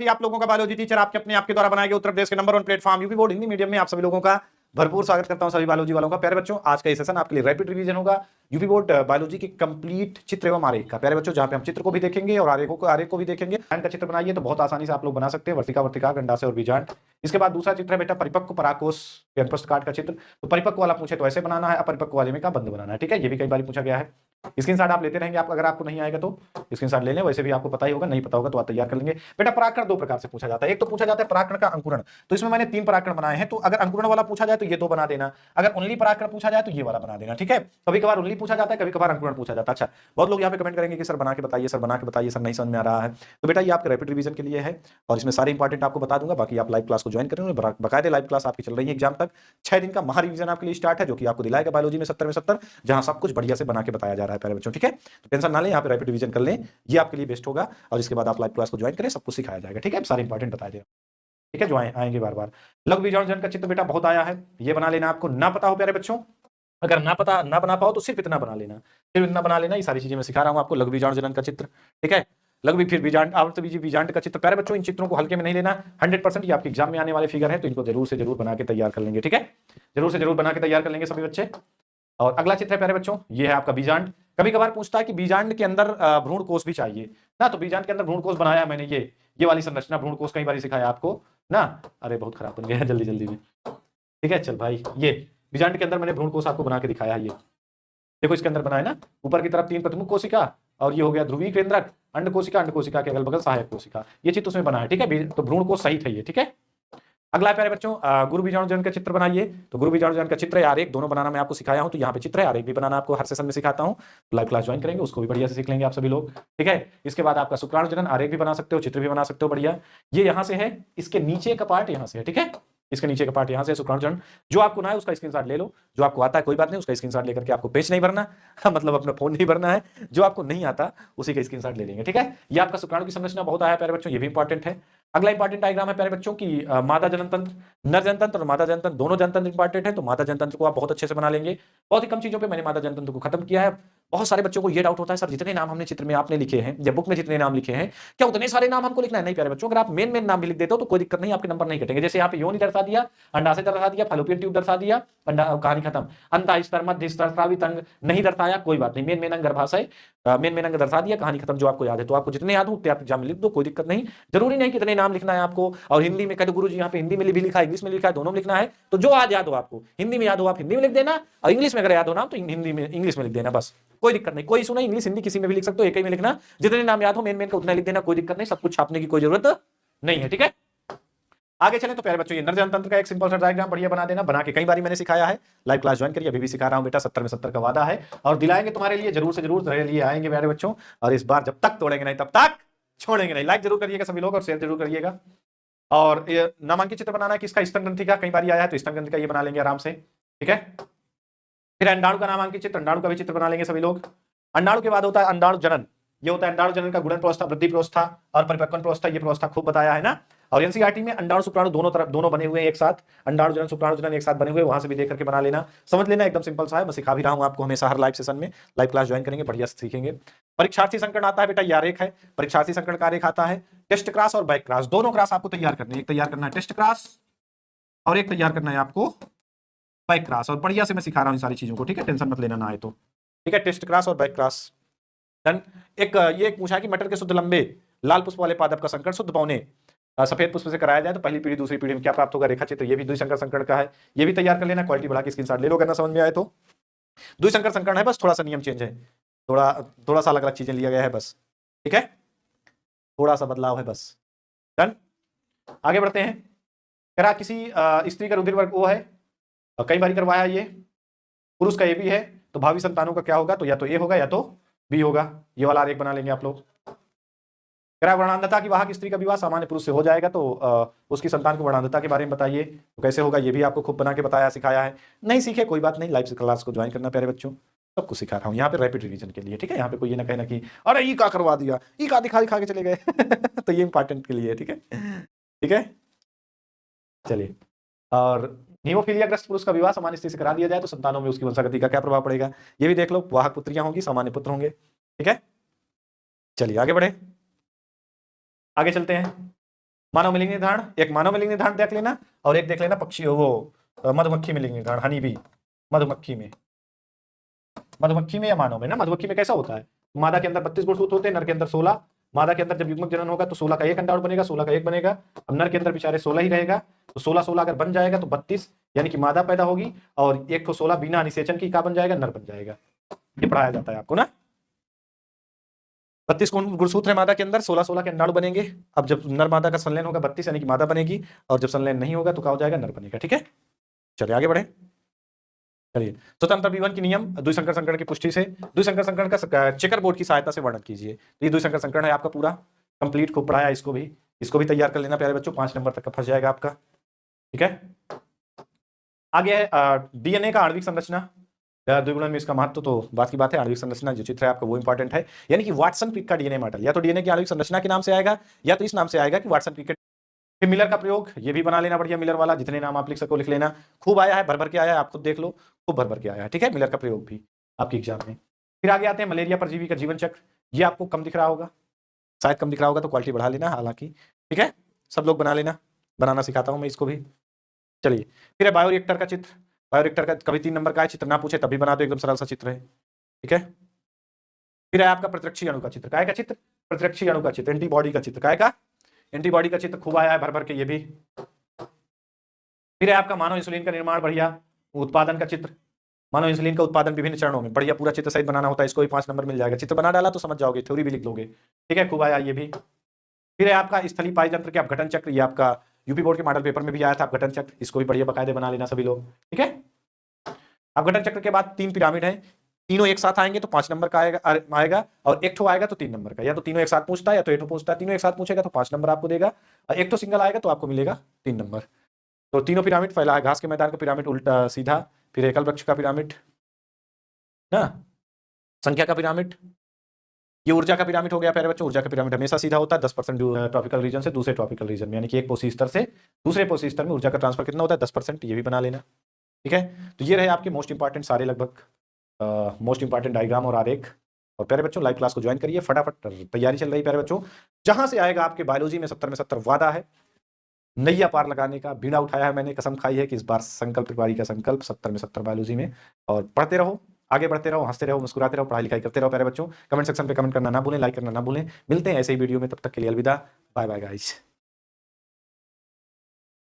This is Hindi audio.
आप लोगों का बायोलॉजी टीचर आपके द्वारा बनाए गए उत्तर प्रदेश के number 1 platform UP board Hindi medium में आप सभी लोगों का भरपूर स्वागत करता हूं। सभी बायोलॉजी वालों का। प्यारे बच्चों, आज का ये सेशन आपके लिए रैपिड रिवीजन होगा यूपी बोर्ड बायोलॉजी की कंप्लीट चित्र एवं आरेख का। प्यारे बच्चों, जहां पे हम चित्र को भी देखेंगे और आरेख को भी देखेंगे। का चित्र बनाइए तो बहुत आसानी से आप लोग बना सकते हैं, वर्तिका वर्तिका गंडाशय और बीजांड। इसके बाद दूसरा चित्र है बेटा परिपक्व पराकोश प्रस्थ काट का चित्र। तो परिपक्व वाला पूछे तो ऐसे बनाना है, अपरिपक्व वाले में का बंद बनाना है। ठीक है, ये भी कई बार पूछा गया है। स्क्रीनशॉट आप लेते रहेंगे, आप अगर आपको नहीं आएगा तो स्क्रीनशॉट ले लें। वैसे भी आपको पता ही होगा, नहीं पता होगा तो आप तैयार कर लेंगे। बेटा पराकरण दो प्रकार से पूछा जाता है। एक तो पूछा जाता है पराकरण का अंकुरण, तो इसमें मैंने 3 पराकरण बनाए हैं। तो अगर अंकुरण वाला पूछा जाए तो ये 2 बना देना, अगर ओनली पराकरण पूछा जाए तो ये वाला बना देना। ठीक है, कभी कभार ओनली पूछा जाता है, कभी कभार अंकुरण पूछा जाता है। अच्छा, बहुत लोग यहाँ पे कमेंट करेंगे कि सर बना के बताइए, सर बना के बताइए, सर नहीं समझ में आ रहा है। तो बेटा ये आपके रैपिड रिवीजन के लिए है और इसमें सारे इंपॉर्टेंट आपको बता दूंगा। बाकी आप लाइव क्लास को ज्वाइन करेंगे, बकायदे लाइव क्लास आपकी चल रही है एग्जाम तक। 6 दिन का महा रिवीजन आपके लिए स्टार्ट है, जो कि आपको दिलाएगा बायोलॉजी में 70 में 70, जहां सब कुछ बढ़िया से बना के बताया जा रहा है प्यारे बच्चों। ठीक है, तो टेंशन ना लें, यहाँ पे रैपिड रिवीजन कर लें, ये आपके लिए बेस्ट होगा। और इसके बाद आप लाइव क्लास को ज्वाइन करें, सब कुछ सिखाया जाएगा। ठीक है, सारे इंपॉर्टेंट बताया जाएगा। ठीक है, जो आएंगे बार बार। लघु बीजाणु जनन का चित्र बेटा बहुत आया है, ये बना लेना। आपको ना पता हो प्यारे बच्चों, अगर ना बना पाओ तो सिर्फ इतना बना लेना, सिर्फ इतना बना लेना। ये सारी चीजें मैं सिखा रहा हूँ आपको। लघु बीजाणु जनन का चित्र, ठीक है, लघु फिर बीजांड आवर्त बीजी बीजांड का चित्र। प्यारे बच्चों, इन चित्रों को हल्के में नहीं लेना, 100% ये आपके एग्जाम में आने वाले फिगर है, तो इनको जरूर से जरूर बना के तैयार कर लेंगे। ठीक है, जरूर से जरूर बना के तैयार कर लेंगे सभी बच्चे। और अगला चित्र है प्यारे बच्चों, ये है आपका बीजांड। कभी कभार पूछता है कि बीजांड के अंदर भ्रूण कोष भी चाहिए ना, तो बीजांड के अंदर भ्रूण कोष बनाया मैंने, ये वाली संरचना भ्रूण कोष कई बार सिखाया आपको ना। अरे बहुत खराब बन गया जल्दी जल्दी में। ठीक है, चल भाई, ये बीजांड के अंदर मैंने भ्रूण कोष आपको बना के दिखाया है। ये देखो, इसके अंदर बनाया ना, ऊपर की तरफ 3 प्रमुख कोशिका और ये हो गया ध्रुवीय केंद्रक, अंड कोशिका के अगल बगल सहायक कोशिका, ये चित्र उसमें बना है। ठीक है, तो भ्रूण कोष सहित है ये। ठीक है, अगला प्यारे बच्चों, गुरु बीजाणु जनन का चित्र बनाइए। तो गुरु बीजाणु जनन का चित्र है, आरेख दोनों बनाना मैं आपको सिखाया हूं। तो यहाँ पे चित्र है, आरेख भी बनाना आपको हर सेशन में सिखाता हूं। लाइव क्लास ज्वाइन करेंगे, उसको भी बढ़िया से सीख लेंगे आप सभी लोग। ठीक है, इसके बाद आपका शुक्राणु जनन, आरेख भी बना सकते हो, चित्र भी बना सकते हो बढ़िया। ये यहाँ से है, इसके नीचे का पार्ट यहाँ से है। ठीक है, इसके नीचे का पार्ट यहाँ से शुक्राणु जनन। जो आपको ना है उसका स्क्रीनशॉट ले लो, जो आपको आता है कोई बात नहीं, उसका स्क्रीनशॉट लेकर के आपको पेज नहीं भरना मतलब अपना फोन नहीं भरना है। जो आपको नहीं आता उसी का स्क्रीनशॉट ले लेंगे। ठीक है, ये आपका शुक्राणु की संरचना बहुत आया प्यारे बच्चों, ये भी इंपॉर्टेंट है। अगला इंपॉर्टेंट डायग्राम है प्यारे बच्चों की मादा जनन तंत्र, नर जनतंत्र और मादा जनतंत्र, दोनों जनतंत्र इंपॉर्टेंट है। तो मादा जनतंत्र को आप बहुत अच्छे से बना लेंगे। बहुत ही कम चीजों पे मैंने मादा जनतंत्र को खत्म किया है। बहुत सारे बच्चों को ये डाउट होता है, सर जितने नाम हमने चित्र में आपने लिखे हैं या बुक में जितने नाम लिखे हैं, क्या उतने सारे नाम हमको लिखना है? नहीं प्यारे बच्चों, अगर आप मेन नाम भी लिख देते हो तो कोई दिक्कत नहीं, आपके नंबर नहीं कटेंगे। जैसे यहाँ पे योनि दर्शा दिया, अंडाशय दर्शा दिया, फैलोपियन ट्यूब दर्शा दिया, कहानी खत्म। अंत स्तर, मध्य स्तर, स्रावित अंग नहीं दर्शाया, कोई बात नहीं। मेन अंग गर्भाशय, मेन अंग दर्शा दिया, कहानी खत्म। जो आपको याद है, तो आपको जितने याद हो उतने आप एग्जाम में लिख दो, कोई दिक्कत नहीं। जरूरी नहीं कितने नाम लिखना है आपको। और हिंदी में कहते गुरु जी यहाँ पे हिंदी में भी लिखा है, इंग्लिश में लिखा है, दोनों में लिखना है। तो जो आज याद हो आपको, हिंदी में याद हो आप हिंदी में लिख देना, और इंग्लिश में अगर याद हो ना तो हिंदी में इंग्लिश में लिख देना, बस कोई दिक्कत नहीं, कोई इशू नहीं। इंग्लिश हिंदी किसी में भी लिख सकते हो, एक ही में लिखना। जितने नाम याद हो मेन का उतना लिख देना, कोई दिक्कत नहीं। सब कुछ छापने की कोई जरूरत नहीं है। ठीक है, आगे चलें तो प्यारे बच्चों, ये नर जनतंत्र का एक सिंपल सा डायग्राम बढ़िया बना देना, बना के कई बार मैंने सिखाया है। लाइव क्लास ज्वाइन करिए, अभी भी सिखा रहा हूं बेटा, 70 में 70 का वादा है और दिलाएंगे तुम्हारे लिए, जरूर से जरूर तुम्हारे लिए आएंगे प्यारे बच्चों। और इस बार जब तक तोड़ेंगे नहीं तब तक छोड़ेंगे नहीं। लाइक जरूर करिएगा सभी लोग और शेयर जरूर करिएगा। और नामांकित चित्र बनाना है किसका? स्तन ग्रंथि का, कई बार आया है तो स्तन ग्रंथि का ये बना लेंगे आराम से। ठीक है, फिर अंडाणु का नामांकित चित्र, अंडाणु का भी चित्र बना लेंगे सभी लोग। अंडाणु के बाद होता है अंडाणु जनन, ये होता है अंडाणु जनन का गुणन प्रोवस्था, वृद्धि प्रोवस्था और परिपक्वन प्रोवस्था। ये प्रोवस्था खूब बताया है ना। और एनसीईआरटी में अंडाणु शुक्राणु दोनों बने हुए हैं एक साथ, अंडाणु जनन शुक्राणु जनन एक साथ बने हुए, वहां से भी देख करके बना लेना, समझ लेना, एकदम सिंपल सा है। मैं सिखा भी रहा हूं आपको हमेशा हर लाइव सेशन में। लाइव क्लास ज्वाइन करेंगे, बढ़िया से सीखेंगे। परीक्षार्थी संकरण आता है बेटा, ये आरेख है, परीक्षार्थी संकरण का आरेख आता है। टेस्ट क्रॉस और बैक क्रॉस, दोनों क्रॉस आपको तैयार करने, एक तैयार करना है टेस्ट क्रॉस और एक तैयार करना है आपको बैक क्रॉस। और बढ़िया से मैं सिखा रहा हूं इन सारी चीजों को, ठीक है, टेंशन मत लेना ना है तो। ठीक है, टेस्ट क्रॉस और बैक क्रॉस डन। ये पूछा है कि मटर के शुद्ध लंबे लाल पुष्प वाले पादप का संकरण शुद्ध पौने सफेद पुष्प से कराया जाए तो पहली पीढ़ी दूसरी पीढ़ी में क्या प्राप्त होगा? रेखा चित्र। ये भी द्विसंकर संकरण का है, ये भी तैयार कर लेना। क्वालिटी बढ़ा के स्क्रीनशॉट ले लो, करना समझ में आए तो। द्विसंकर संकरण है, बस थोड़ा सा नियम चेंज है, थोड़ा सा अलग अलग चीजें लिया गया है बस। ठीक है, थोड़ा सा बदलाव है बस। डन, आगे बढ़ते हैं। करा किसी स्त्री का रुधिर वर्ग ओ है, कई बार करवाया ये, पुरुष का ए बी है, तो भावी संतानों का क्या होगा? तो या तो ए होगा या तो बी होगा। ये वाला आरेख बना लेंगे आप लोग। वर्णांधता की वाहक स्त्री का विवाह सामान्य पुरुष से हो जाएगा, तो उसकी संतान को वर्णांधता के बारे में बताइए, तो कैसे होगा? ये भी आपको खूब बना के बताया सिखाया है। नहीं सीखे कोई बात नहीं, लाइव क्लास को ज्वाइन करना प्यारे बच्चों, सब कुछ सिखा रहा हूँ यहाँ पे रैपिड रिवीजन के लिए। ठीक है, यहाँ पे कोई ये ना कहना कि अरे ई का करवा दिया, ई का दिखा के चले गए तो ये इंपॉर्टेंट के लिए। ठीक है, ठीक है, चलिए। और हीमोफीलिया ग्रस्त पुरुष का विवाह सामान्य स्त्री से करा दिया जाए तो संतानों में उसकी वंशागति का क्या प्रभाव पड़ेगा? ये भी देख लो। वाहक पुत्रियां होंगी, सामान्य पुत्र होंगे। ठीक है, चलिए आगे बढ़े, आगे चलते हैं। मानव में लिंग निर्धारण, एक मानव में लिंग निर्धारण देख लेना और एक देख लेना पक्षी वो मधुमक्खी में लिंग निर्धारण, हनी बी, मधुमक्खी में या मानव में ना, मधुमक्खी में कैसा होता है, मादा के अंदर 32 गुणसूत्र होते हैं, नर के अंदर 16। मादा के अंदर जब युग्मक जनन होगा तो 16 का एक अंडाणु बनेगा, 16 का एक बनेगा। अब नर के अंदर बेचारे 16 ही रहेगा, तो 16 अगर बन जाएगा तो 32 यानी कि मादा पैदा होगी, और एक को 16 बिना निषेचन की का बन जाएगा, नर बन जाएगा। ये पढ़ाया जाता है आपको ना। 32 गुणसूत्र है मादा के अंदर, 16 के अंडाणु बनेंगे। अब जब नर मादा का संलयन होगा 32 यानी कि मादा बनेगी, और जब संलयन नहीं होगा तो क्या हो जाएगा, नर बनेगा। ठीक है, चलिए आगे बढ़े। चलिए, स्वतंत्र विवन की नियम द्विसंकर संकरण की पुष्टि से, द्विसंकर संकरण का चेकर बोर्ड की सहायता से वर्णन कीजिए। तो ये द्विसंकर संकरण है आपका पूरा कंप्लीट, खूब पढ़ाया, इसको भी तैयार कर लेना प्यारे बच्चों, 5 नंबर तक का फंस जाएगा आपका। ठीक है, आगे है डीएनए का आणविक संरचना, द्विगुणन में इसका महत्व तो बात की बात है। आणविक संरचना जो चित्र है आपका वो इंपॉर्टेंट है, यानी कि वाटसन क्रिक का डीएनए मॉडल, या तो डीएनए की आणविक संरचना के नाम से आएगा या तो इस नाम से आएगा कि वाटसन क्रिक। फिर मिलर का प्रयोग, ये भी बना लेना बढ़िया, मिलर वाला जितने नाम आप लिख सको लिख लेना, खूब आया है, भर भर के आया है, आप खुद देख लो, खूब भर भर के आया है। ठीक है, मिलर का प्रयोग भी आपके एग्जाम में। फिर आगे आते हैं मलेरिया परजीवी का जीवन चक्र, ये आपको कम दिख रहा होगा, शायद कम दिख रहा होगा तो क्वालिटी बढ़ा लेना हालांकि। ठीक है, सब लोग बना लेना, बनाना सिखाता हूं मैं इसको भी। चलिए, फिर है बायोरिएक्टर का चित्र, बायोरिएक्टर का कभी 3 नंबर का है, चित्र ना पूछे तभी बना दो, एकदम सरल सा चित्र है। ठीक है, फिर है आपका प्रतिरक्षी अणु का चित्र, काय का चित्र, प्रतिरक्षी अणु का चित्र, एंटीबॉडी का चित्र, काय का, एंटीबॉडी का चित्र खूब आया है भर भर के ये भी। फिर है आपका मानव इंसुलिन का निर्माण, बढ़िया उत्पादन का चित्र, मानव इंसुलिन का उत्पादन विभिन्न चरणों में, बढ़िया पूरा चित्र सहित बनाना होता है, इसको भी 5 नंबर मिल जाएगा, चित्र बना डाला तो समझ जाओगे, थ्योरी भी लिख लोगे। ठीक है, खूब आया ये भी। फिर है आपका स्थलीय पाई तंत्र के अपघटन चक्र, ये आपका यूपी बोर्ड के मॉडल पेपर में भी आया था अपघटन चक्र, इसको भी बढ़िया बकायदे बना लेना सभी लोग। ठीक है, अपघटन चक्र के बाद 3 पिरामिड है, तीनों एक साथ आएंगे तो 5 नंबर का आएगा और एक ठो आएगा तो 3 नंबर का, या तो तीनों एक साथ पूछता है या तो एक ठो पूछता है, तीनों एक साथ पूछेगा तो 5 नंबर आपको देगा, और एक तो सिंगल आएगा तो आपको मिलेगा 3 नंबर। तो तीनों पिरामिड, पहला है घास के मैदान का पिरामिड उल्टा सीधा, फिर एकल वृक्ष का पिरामिड ना, संख्या का पिरामिड, ये ऊर्जा का पिरामिड हो गया प्यारे बच्चों। ऊर्जा का पिरामिड हमेशा सीधा होता है, 10% ट्रॉपिकल रीजन से दूसरे ट्रॉपिकल रीजन में, यानी कि एक पोषी स्तर से दूसरे पोषी स्तर में ऊर्जा का ट्रांसफर कितना होता है, 10%, ये भी बना लेना। ठीक है, तो ये रहे आपके मोस्ट इंपॉर्टेंट सारे लगभग मोस्ट इंपॉर्टेंट डायग्राम और आरेख। और प्यारे बच्चों लाइव क्लास को ज्वाइन करिए, फटाफट तैयारी चल रही है प्यारे बच्चों, जहां से आएगा आपके बायोलॉजी में 70 में 70 वादा है, नैया पार लगाने का बीड़ा उठाया है मैंने, कसम खाई है कि इस बार संकल्प तिवारी का संकल्प 70 में 70 बायोलॉजी में। और पढ़ते रहो, आगे बढ़ते रहो, हंसते रहो, मुस्कुराते रहो, पढ़ाई लिखाई करते रहो प्यारे बच्चों। कमेंट सेक्शन पे कमेंट करना ना भूलें, लाइक करना ना भूलें। मिलते हैं ऐसे ही वीडियो में, तब तक के लिए अलविदा, बाय बाय गाइस।